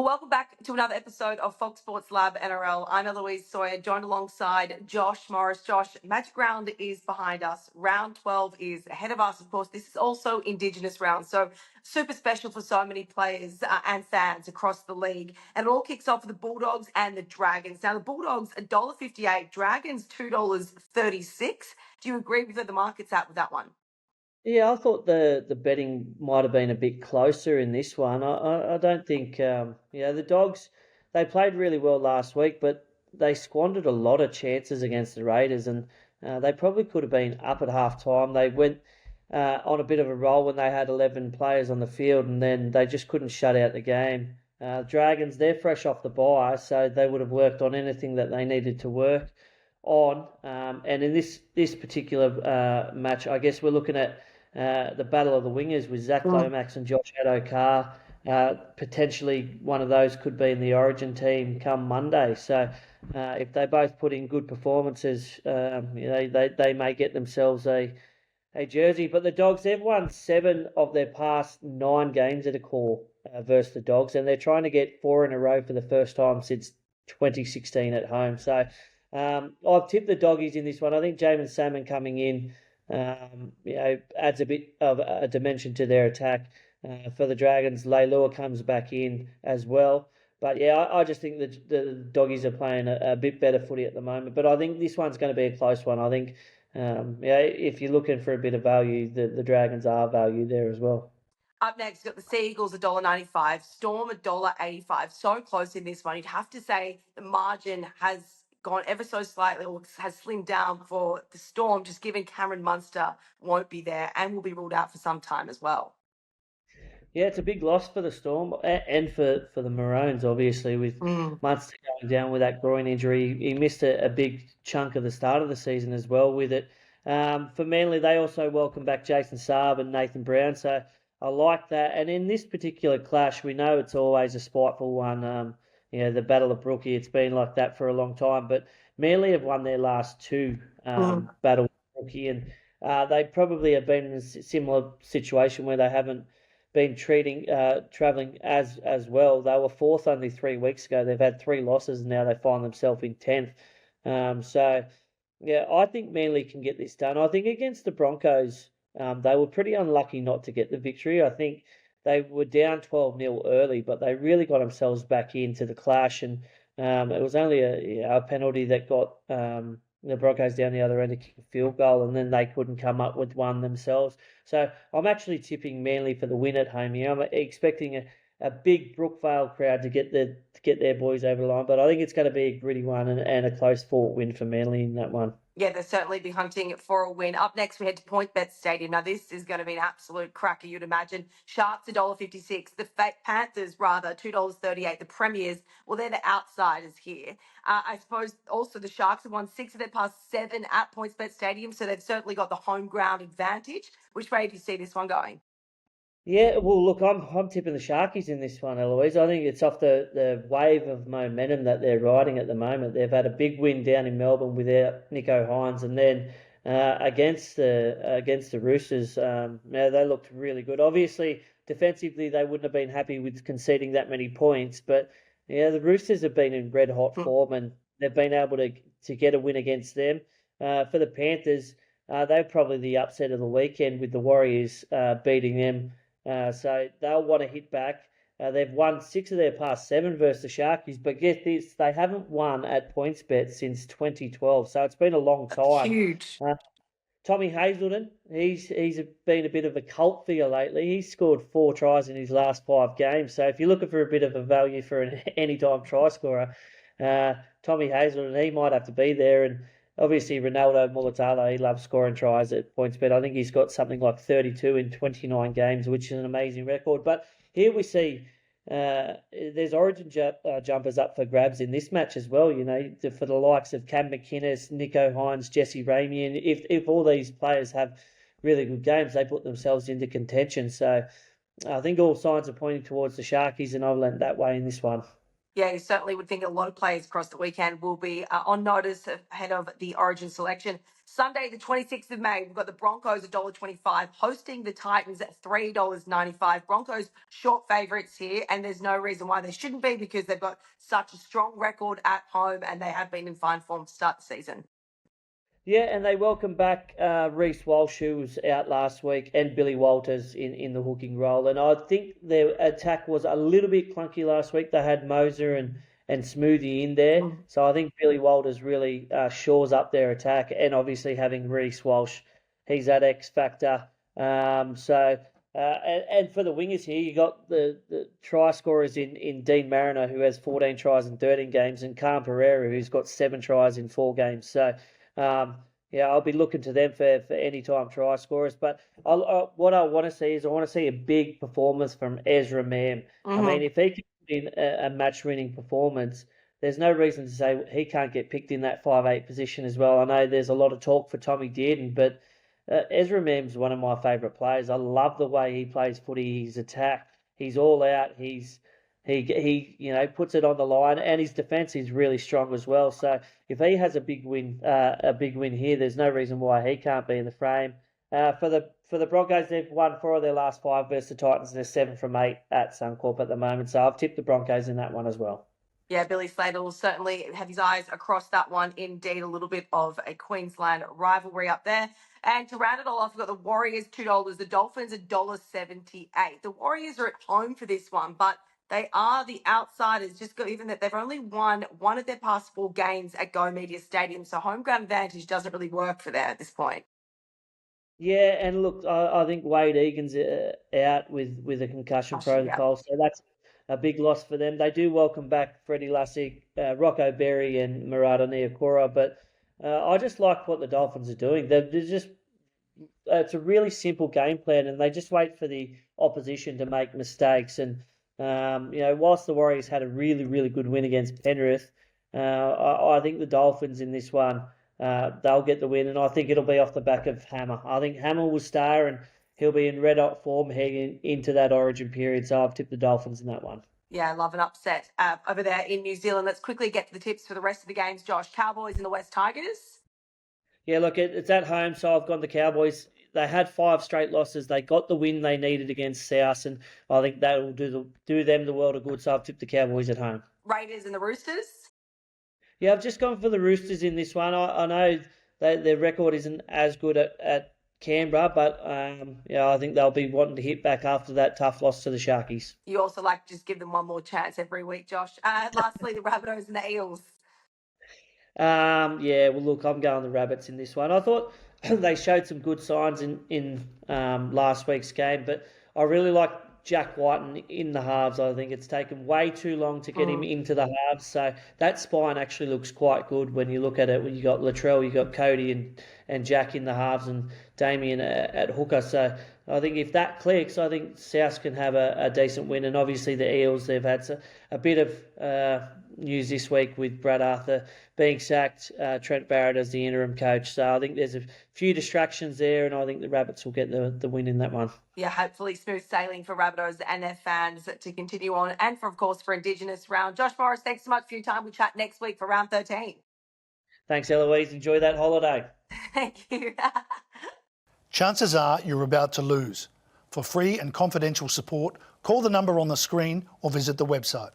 Welcome back to another episode of Fox Sports Lab NRL. I'm Eloise Sohier, joined alongside Josh Morris. Josh, Magic Round is behind us. Round 12 is ahead of us. Of course, this is also Indigenous Round, so super special for so many players and fans across the league. And it all kicks off with the Bulldogs and the Dragons. Now, the Bulldogs, $1.58, Dragons, $2.36. Do you agree with where the market's at with that one? Yeah, I thought the betting might have been a bit closer in this one. I don't think, the Dogs, they played really well last week, but they squandered a lot of chances against the Raiders, and they probably could have been up at half time. They went on a bit of a roll when they had 11 players on the field, and then they just couldn't shut out the game. Dragons, they're fresh off the bye, so they would have worked on anything that they needed to work on. And in this particular match, I guess we're looking at the battle of the wingers with Zach Lomax and Josh Addo-Carr. Potentially one of those could be in the Origin team come Monday. So if they both put in good performances, they may get themselves a jersey. But the Dogs, they've won 7 of their past 9 games at a core versus the Dogs, and they're trying to get 4 in a row for the first time since 2016 at home. So I've tipped the Doggies in this one. I think Jamin Salmon coming in adds a bit of a dimension to their attack. For the Dragons, Leilua comes back in as well. But yeah, I just think the Doggies are playing a bit better footy at the moment. But I think this one's going to be a close one. I think, if you're looking for a bit of value, the Dragons are value there as well. Up next, you've got the Sea Eagles, $1.95, Storm, $1.85. So close in this one. You'd have to say the margin has gone ever so slightly or has slimmed down for the Storm, just given Cameron Munster won't be there and will be ruled out for some time as well. Yeah, it's a big loss for the Storm and for the Maroons, obviously, with Munster going down with that groin injury. He missed a big chunk of the start of the season as well with it. For Manly, they also welcome back Jason Saab and Nathan Brown, so I like that. And in this particular clash, we know it's always a spiteful one. The Battle of Brookie, it's been like that for a long time. But Manly have won their last 2 Battle of Brookie, and they probably have been in a similar situation where they haven't been travelling as well. They were 4th only 3 weeks ago. They've had 3 losses, and now they find themselves in 10th. I think Manly can get this done. I think against the Broncos, they were pretty unlucky not to get the victory. I think they were down 12-0 early, but they really got themselves back into the clash, and it was only a penalty that got the Broncos down the other end to kick a field goal, and then they couldn't come up with one themselves. So I'm actually tipping Manly for the win at home here. I'm expecting a big Brookvale crowd to get their boys over the line, but I think it's going to be a gritty one and a close fought win for Manly in that one. Yeah, they'll certainly be hunting for a win. Up next, we head to PointsBet Stadium. Now, this is going to be an absolute cracker, you'd imagine. Sharks, $1.56. The Panthers, rather, $2.38. The Premiers, well, they're the outsiders here. I suppose also the Sharks have won 6 of their past 7 at PointsBet Stadium, so they've certainly got the home ground advantage. Which way do you see this one going? Yeah, well, look, I'm tipping the Sharkies in this one, Eloise. I think it's off the wave of momentum that they're riding at the moment. They've had a big win down in Melbourne without Nicho Hynes, and then against the Roosters, they looked really good. Obviously, defensively, they wouldn't have been happy with conceding that many points, but the Roosters have been in red hot form, and they've been able to get a win against them. For the Panthers, they're probably the upset of the weekend with the Warriors beating them. So they'll want to hit back. They've won 6 of their past 7 versus the Sharkies, but get this, they haven't won at PointsBet since 2012. So it's been a long time. Huge. Tommy Hazelton, he's been a bit of a cult figure lately. He's scored 4 tries in his last 5 games. So if you're looking for a bit of a value for an anytime try scorer, Tommy Hazelton, he might have to be there. And obviously, Ronaldo Mulatalo, he loves scoring tries at PointsBet. I think he's got something like 32 in 29 games, which is an amazing record. But here we see there's Origin jumpers up for grabs in this match as well, for the likes of Cam McInnes, Nicho Hynes, Jesse Ramey. And if all these players have really good games, they put themselves into contention. So I think all signs are pointing towards the Sharkies, and I've lent that way in this one. Yeah, you certainly would think a lot of players across the weekend will be on notice ahead of the Origin selection. Sunday, the 26th of May, we've got the Broncos $1.25 hosting the Titans at $3.95. Broncos short favourites here, and there's no reason why they shouldn't be because they've got such a strong record at home and they have been in fine form to start the season. Yeah, and they welcome back Reece Walsh, who was out last week, and Billy Walters in the hooking role. And I think their attack was a little bit clunky last week. They had Moser and Smoothie in there. So I think Billy Walters really shores up their attack. And obviously having Reece Walsh, he's that X factor. And for the wingers here, you got the try scorers in Dean Mariner, who has 14 tries in 13 games, and Khan Pereira, who's got 7 tries in 4 games. So I'll be looking to them for any-time try scorers. But what I want to see is a big performance from Ezra Mam. I mean, if he can put in a match-winning performance, there's no reason to say he can't get picked in that 5'8" position as well. I know there's a lot of talk for Tommy Dearden, but Ezra Mam's one of my favourite players. I love the way he plays footy, his attack. He's all out. He puts it on the line, and his defence is really strong as well. So if he has a big win here, there's no reason why he can't be in the frame. For the Broncos, they've won 4 of their last 5 versus the Titans. They're 7 from 8 at Suncorp at the moment. So I've tipped the Broncos in that one as well. Yeah, Billy Slater will certainly have his eyes across that one. Indeed, a little bit of a Queensland rivalry up there. And to round it all off, we've got the Warriors $2, the Dolphins $1.78. The Warriors are at home for this one, but they are the outsiders, given that they've only won one of their past 4 games at Go Media Stadium. So home ground advantage doesn't really work for them at this point. Yeah, and look, I think Wade Egan's out with a concussion protocol, so that's a big loss for them. They do welcome back Freddie Lussick, Rocco Berry, and Murata Niokora, but I just like what the Dolphins are doing. It's a really simple game plan, and they just wait for the opposition to make mistakes. And whilst the Warriors had a really, really good win against Penrith, I think the Dolphins in this one, they'll get the win, and I think it'll be off the back of Hammer. I think Hammer will star, and he'll be in red-hot form heading into that Origin period, so I've tipped the Dolphins in that one. Yeah, I love an upset over there in New Zealand. Let's quickly get to the tips for the rest of the games, Josh. Cowboys and the West Tigers. Yeah, look, it's at home, so I've gone the Cowboys. They had 5 straight losses. They got the win they needed against South, and I think that will do them the world of good, so I've tipped the Cowboys at home. Raiders and the Roosters. Yeah, I've just gone for the Roosters in this one. I know their record isn't as good at Canberra, but I think they'll be wanting to hit back after that tough loss to the Sharkies. You also like to just give them one more chance every week, Josh. Lastly, the Rabbitohs and the Eels. Well, look, I'm going the Rabbits in this one. I thought they showed some good signs in last week's game, but I really like Jack Whiten in the halves. I think it's taken way too long to get him into the halves, so that spine actually looks quite good when you look at it. When you got Latrell, you got Cody and Jack in the halves, and Damien at hooker. So I think if that clicks, I think South can have a decent win. And obviously the Eels, they've had a bit of news this week with Brad Arthur being sacked, Trent Barrett as the interim coach. So I think there's a few distractions there, and I think the Rabbits will get the win in that one. Yeah, hopefully smooth sailing for Rabbitohs and their fans to continue on, and of course for Indigenous Round. Josh Morris, thanks so much for your time. We'll chat next week for round 13. Thanks, Eloise. Enjoy that holiday. Thank you. Chances are you're about to lose. For free and confidential support, call the number on the screen or visit the website.